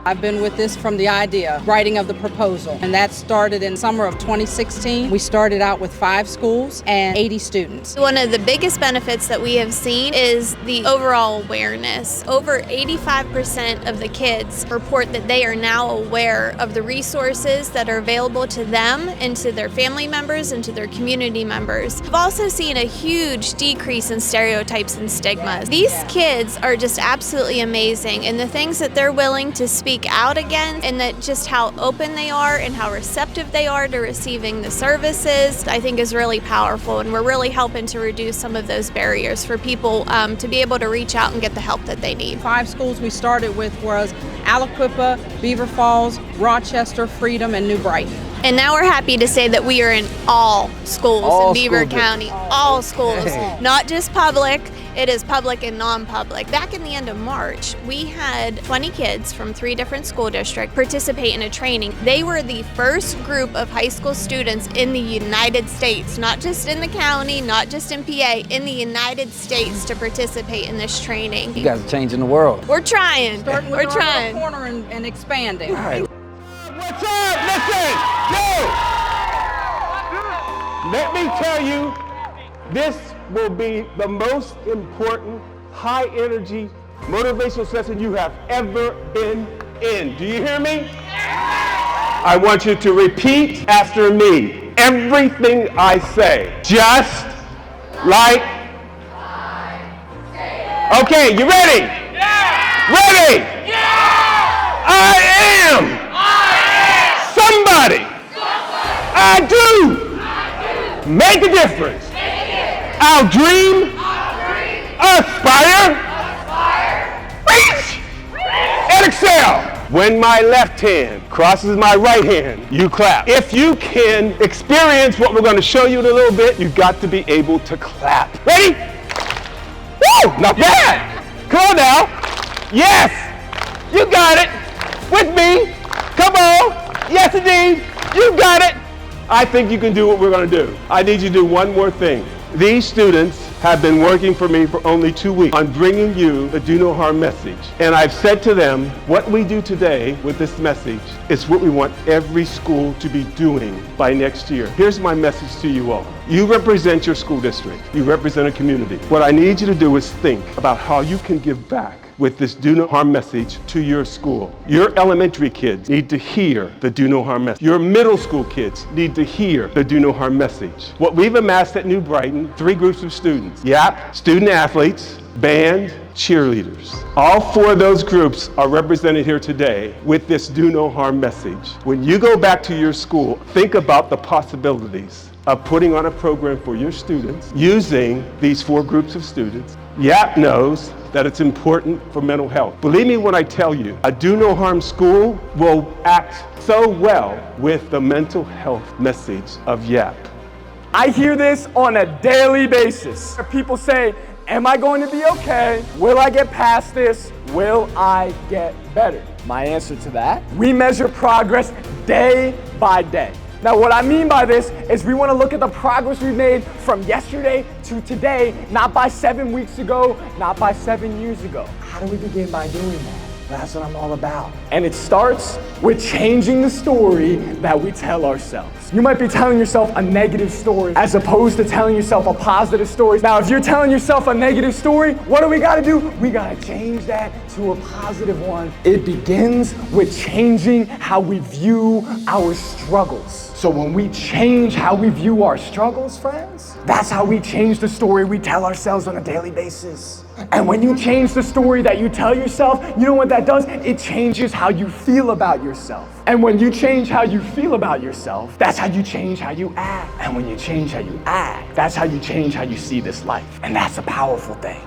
I've been with this from the idea, writing of the proposal, and that started in summer of 2016. We started out with 5 schools and 80 students. One of the biggest benefits that we have seen is the overall awareness. Over 85% of the kids report that they are now aware of the resources that are available to them and to their family members and to their community members. We've also seen a huge decrease in stereotypes and stigmas. These kids are just absolutely amazing, and the things that they're willing to speak out against, and that just how open they are and how receptive they are to receiving the services, I think is really powerful, and we're really helping to reduce some of those barriers for people to be able to reach out and get the help that they need. 5 schools we started with was Aliquippa, Beaver Falls, Rochester, Freedom, and New Brighton. And now we're happy to say that we are in all schools in Beaver County, all schools, not just public. It is public and non-public. Back in the end of March, we had 20 kids from 3 different school districts participate in a training. They were the first group of high school students in the United States, not just in the county, not just in PA, in the United States to participate in this training. You guys are changing the world. We're trying. We're trying. Corner and expanding. All right. What's up? Listen, yo! Let me tell you, this will be the most important high energy motivational session you have ever been in. Do you hear me? I want you to repeat after me everything I say, just like I say. Okay, you ready? Yeah! Ready? Yeah! I am somebody. I do make a difference. I'll dream, aspire, reach, and excel. When my left hand crosses my right hand, you clap. If you can experience what we're going to show you in a little bit, you've got to be able to clap. Ready? Woo! Not bad. Come on now. Yes. You got it. With me. Come on. Yes, indeed. You got it. I think you can do what we're going to do. I need you to do one more thing. These students have been working for me for only 2 weeks on bringing you the Do No Harm message. And I've said to them, what we do today with this message is what we want every school to be doing by next year. Here's my message to you all. You represent your school district. You represent a community. What I need you to do is think about how you can give back with this Do No Harm message to your school. Your elementary kids need to hear the Do No Harm message. Your middle school kids need to hear the Do No Harm message. What we've amassed at New Brighton, 3 groups of students. YAP, student athletes, band, cheerleaders. All 4 of those groups are represented here today with this Do No Harm message. When you go back to your school, think about the possibilities of putting on a program for your students using these 4 groups of students. YAP knows that it's important for mental health. Believe me when I tell you, a Do No Harm school will act so well with the mental health message of YAP. I hear this on a daily basis. People say, am I going to be okay? Will I get past this? Will I get better? My answer to that, we measure progress day by day. Now, what I mean by this is we want to look at the progress we've made from yesterday to today, not by 7 weeks ago, not by 7 years ago. How do we begin by doing that? That's what I'm all about. And it starts with changing the story that we tell ourselves. You might be telling yourself a negative story as opposed to telling yourself a positive story. Now, if you're telling yourself a negative story, what do we gotta do? We gotta change that to a positive one. It begins with changing how we view our struggles. So when we change how we view our struggles, friends, that's how we change the story we tell ourselves on a daily basis. And when you change the story that you tell yourself, you know what that does? It changes how you feel about yourself. And when you change how you feel about yourself, that's how you change how you act. And when you change how you act, that's how you change how you see this life. And that's a powerful thing.